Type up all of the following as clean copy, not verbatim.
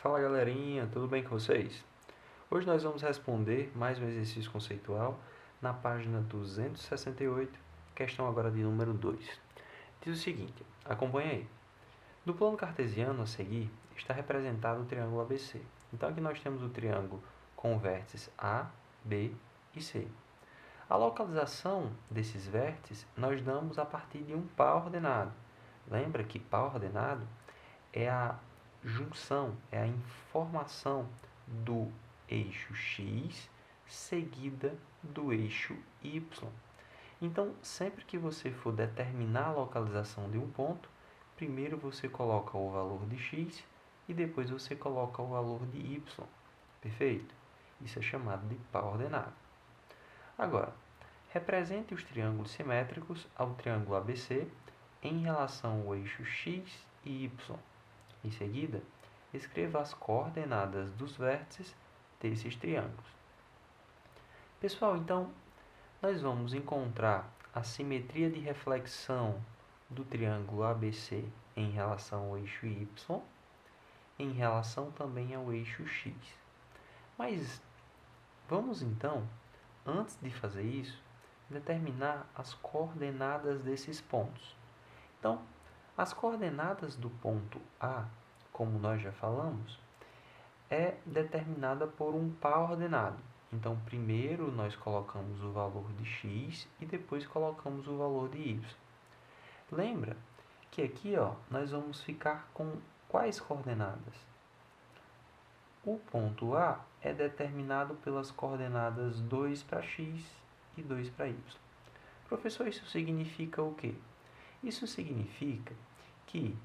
Fala galerinha, tudo bem com vocês? Hoje nós vamos responder mais um exercício conceitual na página 268, questão agora de número 2. Diz o seguinte, acompanha aí. No plano cartesiano a seguir está representado o triângulo ABC. Então aqui nós temos o triângulo com vértices A, B e C. A localização desses vértices nós damos a partir de um par ordenado. Lembra que par ordenado é a junção, é a informação do eixo x seguida do eixo y. Então, sempre que você for determinar a localização de um ponto, primeiro você coloca o valor de x e depois você coloca o valor de y. Perfeito? Isso é chamado de par ordenado. Agora, represente os triângulos simétricos ao triângulo ABC em relação ao eixo x e y. Em seguida, escreva as coordenadas dos vértices desses triângulos. Pessoal, então, nós vamos encontrar a simetria de reflexão do triângulo ABC em relação ao eixo Y, em relação também ao eixo X. Mas vamos então, antes de fazer isso, determinar as coordenadas desses pontos. Então, as coordenadas do ponto A, como nós já falamos, é determinada por um par ordenado. Então, primeiro nós colocamos o valor de x e depois colocamos o valor de y. Lembra que aqui nós vamos ficar com quais coordenadas? O ponto A é determinado pelas coordenadas 2 para x e 2 para y. Professor, isso significa o quê? Isso significa que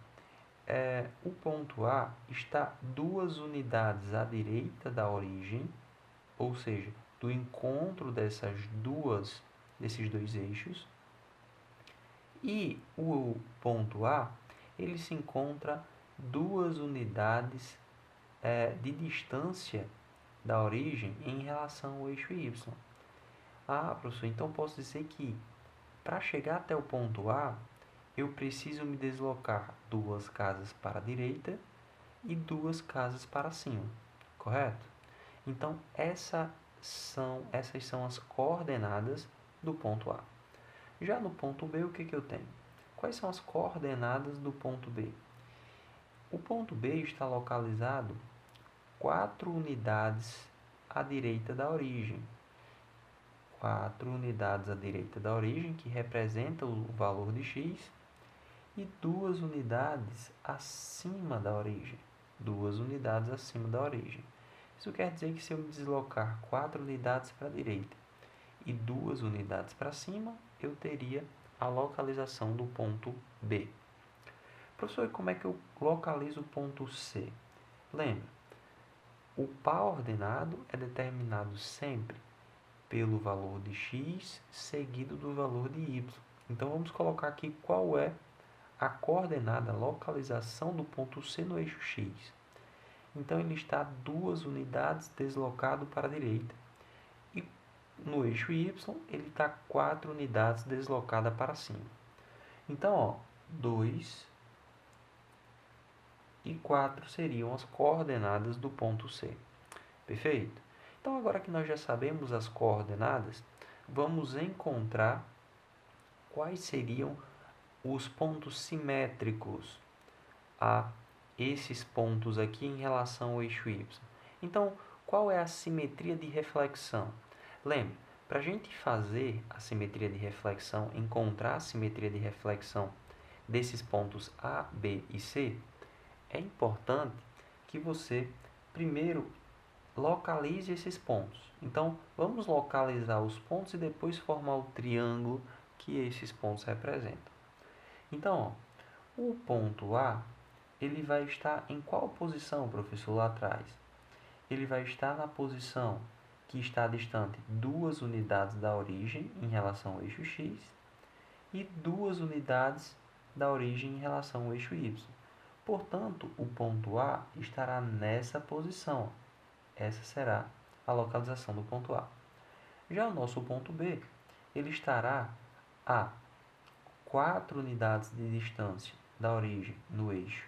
o ponto A está 2 unidades à direita da origem, ou seja, do encontro desses dois eixos, e o ponto A ele se encontra 2 unidades de distância da origem em relação ao eixo Y. Ah, professor, então posso dizer que para chegar até o ponto A, eu preciso me deslocar 2 casas para a direita e 2 casas para cima, correto? Então, essas são as coordenadas do ponto A. Já no ponto B, o que eu tenho? Quais são as coordenadas do ponto B? O ponto B está localizado 4 unidades à direita da origem. 4 unidades à direita da origem, que representam o valor de x, e 2 unidades acima da origem. 2 unidades acima da origem. Isso quer dizer que se eu me deslocar 4 unidades para a direita e 2 unidades para cima, eu teria a localização do ponto B. Professor, como é que eu localizo o ponto C? Lembra, o par ordenado é determinado sempre pelo valor de x seguido do valor de y. Então, vamos colocar aqui qual é a coordenada, a localização do ponto C no eixo x. Então, ele está 2 unidades deslocado para a direita. E no eixo y, ele está 4 unidades deslocada para cima. Então, 2 e 4 seriam as coordenadas do ponto C. Perfeito? Então, agora que nós já sabemos as coordenadas, vamos encontrar quais seriam os pontos simétricos a esses pontos aqui em relação ao eixo Y. Então, qual é a simetria de reflexão? Lembre, para a gente fazer a simetria de reflexão, encontrar a simetria de reflexão desses pontos A, B e C, é importante que você primeiro localize esses pontos. Então, vamos localizar os pontos e depois formar o triângulo que esses pontos representam. Então, o ponto A, ele vai estar em qual posição, professor, lá atrás? Ele vai estar na posição que está distante 2 unidades da origem em relação ao eixo X e 2 unidades da origem em relação ao eixo Y. Portanto, o ponto A estará nessa posição. Essa será a localização do ponto A. Já o nosso ponto B, ele estará a 4 unidades de distância da origem no eixo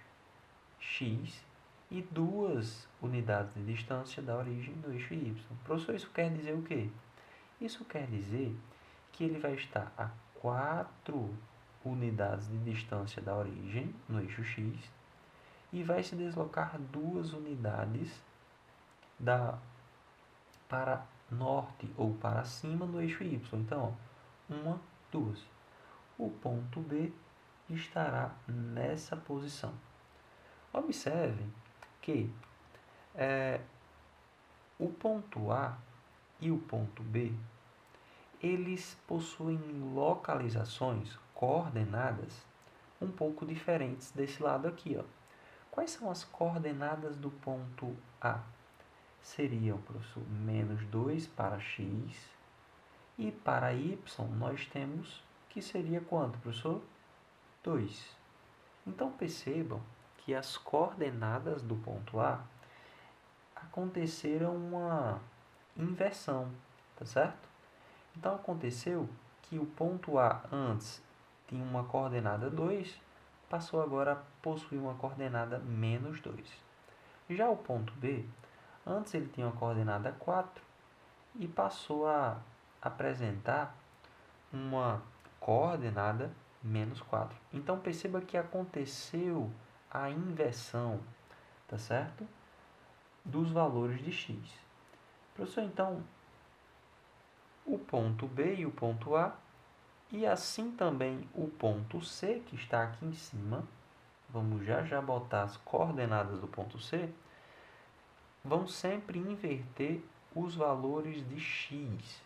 X e 2 unidades de distância da origem no eixo y. Professor, isso quer dizer o quê? Isso quer dizer que ele vai estar a 4 unidades de distância da origem no eixo x e vai se deslocar 2 unidades para norte ou para cima no eixo y. Então, 1, 2. O ponto B estará nessa posição. Observem que o ponto A e o ponto B, eles possuem localizações, coordenadas, um pouco diferentes desse lado aqui, ó. Quais são as coordenadas do ponto A? Seriam, professor, menos 2 para x, e para y nós temos que seria quanto, professor? 2. Então, percebam que as coordenadas do ponto A aconteceram uma inversão, tá certo? Então, aconteceu que o ponto A antes tinha uma coordenada 2, passou agora a possuir uma coordenada menos 2. Já o ponto B, antes ele tinha uma coordenada 4 e passou a apresentar uma coordenada menos 4. Então, perceba que aconteceu a inversão, tá certo? Dos valores de x. Professor, então, o ponto B e o ponto A, e assim também o ponto C, que está aqui em cima, vamos já botar as coordenadas do ponto C, vão sempre inverter os valores de x.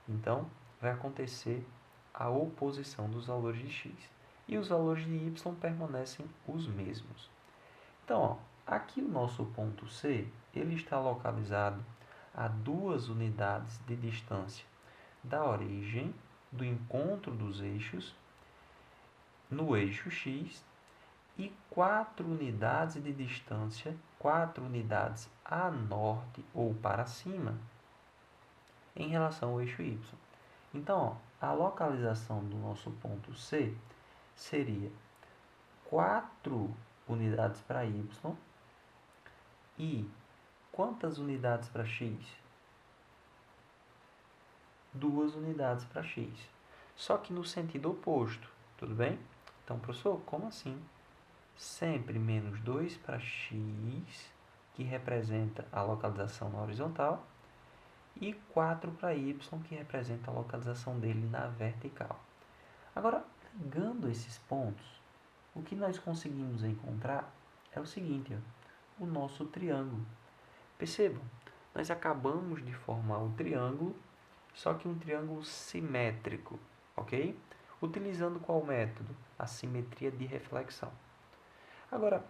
Então, vai acontecer a oposição dos valores de x. E os valores de y permanecem os mesmos. Então, ó, aqui o nosso ponto C, ele está localizado a 2 unidades de distância da origem do encontro dos eixos no eixo x e 4 unidades de distância, 4 unidades a norte ou para cima em relação ao eixo y. Então, ó, a localização do nosso ponto C seria 4 unidades para y e quantas unidades para x? 2 unidades para x. Só que no sentido oposto, tudo bem? Então, professor, como assim? Sempre menos 2 para x, que representa a localização na horizontal, e 4 para y, que representa a localização dele na vertical. Agora, ligando esses pontos, o que nós conseguimos encontrar é o seguinte, ó, o nosso triângulo. Percebam, nós acabamos de formar um triângulo, só que um triângulo simétrico, ok? Utilizando qual método? A simetria de reflexão. Agora,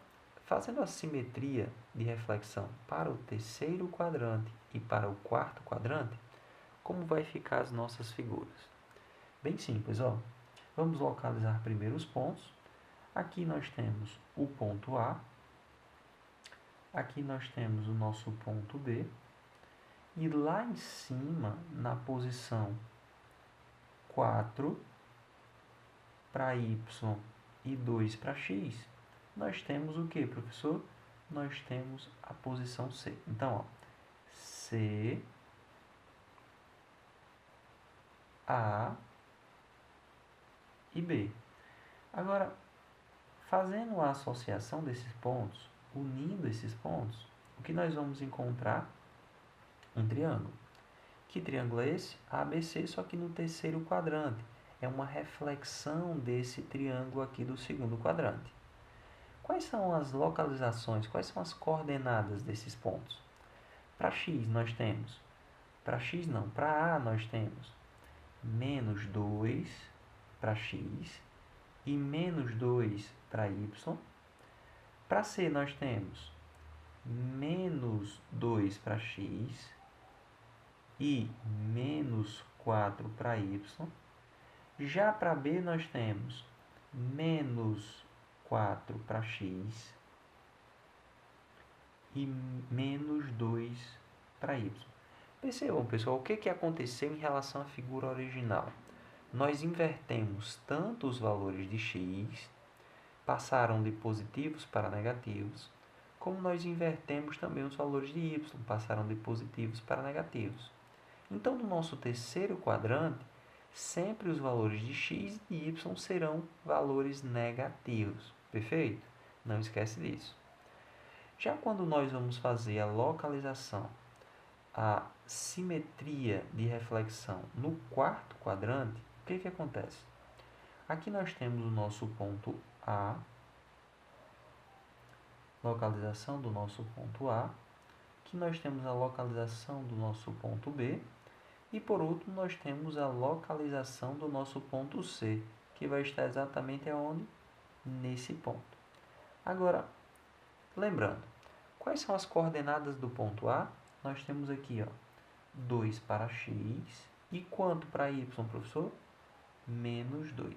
fazendo a simetria de reflexão para o terceiro quadrante e para o quarto quadrante, como vai ficar as nossas figuras? Bem simples, ó. Vamos localizar primeiro os pontos. Aqui nós temos o ponto A, aqui nós temos o nosso ponto B, e lá em cima, na posição 4 para y e 2 para x, nós temos o que, professor? Nós temos a posição C. Então, ó, C, A e B. Agora, fazendo a associação desses pontos, unindo esses pontos, o que nós vamos encontrar? Um triângulo. Que triângulo é esse? ABC, só que no terceiro quadrante. É uma reflexão desse triângulo aqui do segundo quadrante. Quais são as localizações, quais são as coordenadas desses pontos? Para x nós temos, para x não, para A nós temos menos 2 para x e menos 2 para y. Para C nós temos menos 2 para x e menos 4 para y. Já para B nós temos menos 4 para x e menos 2 para y. Percebam, pessoal, o que aconteceu em relação à figura original? Nós invertemos tanto os valores de x, passaram de positivos para negativos, como nós invertemos também os valores de y, passaram de positivos para negativos. Então, no nosso terceiro quadrante, sempre os valores de x e de y serão valores negativos. Perfeito? Não esquece disso. Já quando nós vamos fazer a localização, a simetria de reflexão no quarto quadrante, o que acontece? Aqui nós temos o nosso ponto A, localização do nosso ponto A, que nós temos a localização do nosso ponto B, e por último nós temos a localização do nosso ponto C, que vai estar exatamente aonde? Nesse ponto. Agora, lembrando, quais são as coordenadas do ponto A? Nós temos aqui, 2 para x, e quanto para y, professor? Menos 2.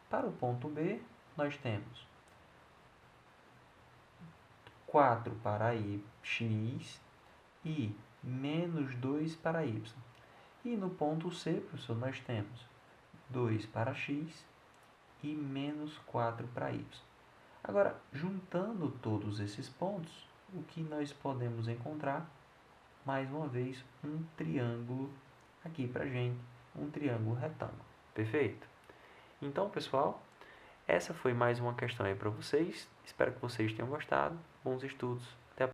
Para o ponto B, nós temos 4 para x e menos 2 para y. E no ponto C, professor, nós temos 2 para x e menos 4 para y. Agora, juntando todos esses pontos, o que nós podemos encontrar? Mais uma vez, um triângulo aqui para a gente, um triângulo retângulo. Perfeito? Então, pessoal, essa foi mais uma questão aí para vocês. Espero que vocês tenham gostado. Bons estudos.